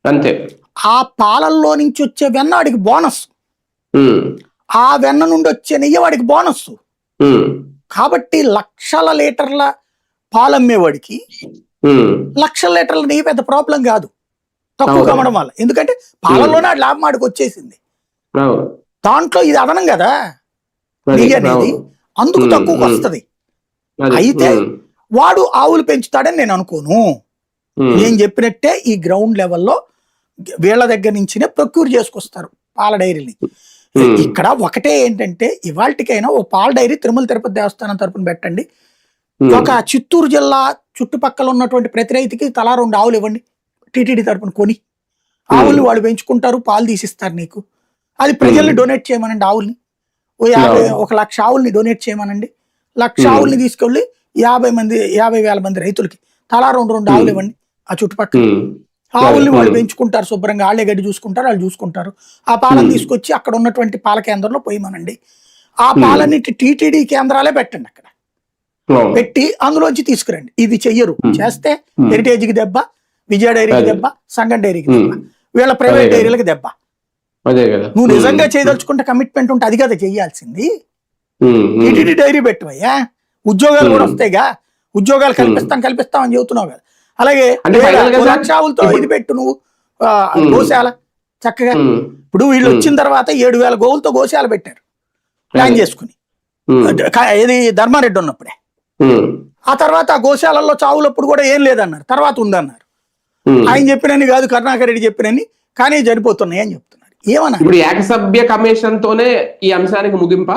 అంతే. ఆ పాలల్లో నుంచి వచ్చే వెన్న వాడికి బోనస్, ఉమ్, ఆ వెన్న నుండి వచ్చే నెయ్యి వాడికి బోనస్. ఉమ్, కాబట్టి లక్షల లీటర్ల పాలు అమ్మేవాడికి ఉమ్, లక్షల లీటర్ల నెయ్యి పెద్ద ప్రాబ్లం కాదు, తక్కువ అవును. కమ్మడం వల్ల. ఎందుకంటే పాలల్లోనే ఆ లాభం ఆడికి వచ్చేసింది. అవును. దాంట్లో ఇది అదనం కదా అది, నెయ్యి అనేది, అవును. అందుకు ఉమ్, తక్కువకి ఉమ్, వస్తుంది. అది, అయితే ఉమ్, వాడు ఆవులు పెంచుతాడని నేను అనుకోను. ఉమ్, నేను చెప్పినట్టే ఈ గ్రౌండ్ లెవెల్లో వీళ్ళ దగ్గర నుంచినే ప్రొక్యూర్ చేసుకొస్తారు పాల డైరీని. ఉమ్, ఇక్కడ ఒకటే ఏంటంటే, ఇవాళకైనా ఓ పాల డైరీ తిరుమల తిరుపతి దేవస్థానం తరపున పెట్టండి. ఉమ్, ఒక చిత్తూరు జిల్లా చుట్టుపక్కల ఉన్నటువంటి ప్రతి రైతుకి తలా 2 ఆవులు ఇవ్వండి, టీటీడీ తరపున కొని. ఆవుల్ని వాళ్ళు పెంచుకుంటారు, పాలు తీసిస్తారు నీకు. అది ప్రజల్ని డొనేట్ చేయమనండి ఆవుల్ని. ఓ 1,00,000 ఆవుల్ని డొనేట్ చేయమనండి. 1,00,000 ఆవుల్ని తీసుకెళ్ళి 50,000 మంది రైతులకి తలా 2 ఆవులు ఇవ్వండి ఆ చుట్టుపక్కల. ఆవుల్ని వాళ్ళు పెంచుకుంటారు శుభ్రంగా, వాళ్ళే గడ్డి చూసుకుంటారు, వాళ్ళు చూసుకుంటారు. ఆ పాలను తీసుకొచ్చి అక్కడ ఉన్నటువంటి పాల కేంద్రంలో పోయమనండి. ఆ పాలని టీటీడీ కేంద్రాలే పెట్టండి అక్కడ పెట్టి అందులోంచి తీసుకురండి. ఇది చెయ్యరు. చేస్తే హెరిటేజ్కి దెబ్బ, విజయ డైరీకి దెబ్బ, సంగం డైరీకి దెబ్బ, వీళ్ళ ప్రైవేట్ డైరీలకు దెబ్బ. నువ్వు నిజంగా చేయదలుచుకుంటే కమిట్మెంట్ ఉంటే అది కదా చెయ్యాల్సింది. టీటీడీ డైరీ పెట్టవయ్యా, ఉద్యోగాలు కూడా వస్తాయిగా. ఉద్యోగాలు కల్పిస్తాం అని చెబుతున్నావు కదా. అలాగే 1,00,000 ఆవులతో ఇది పెట్టు నువ్వు గోశాల చక్కగా. ఇప్పుడు వీళ్ళు వచ్చిన తర్వాత 7,000 గోవులతో గోశాల పెట్టారు ప్లాన్ చేసుకుని, ఏది ధర్మారెడ్డి ఉన్నప్పుడే. ఆ తర్వాత ఆ గోశాలలో చావులప్పుడు కూడా ఏం లేదన్నారు, తర్వాత ఉందన్నారు. ఆయన చెప్పినని కాదు, కరుణాకర్ రెడ్డి చెప్పినని, కానీ చనిపోతున్నాయి అని చెప్తున్నారు. ఏమన్నా ఇప్పుడు ఏకసభ్య కమిషన్ తోనే ఈ అంశానికి ముగింపా?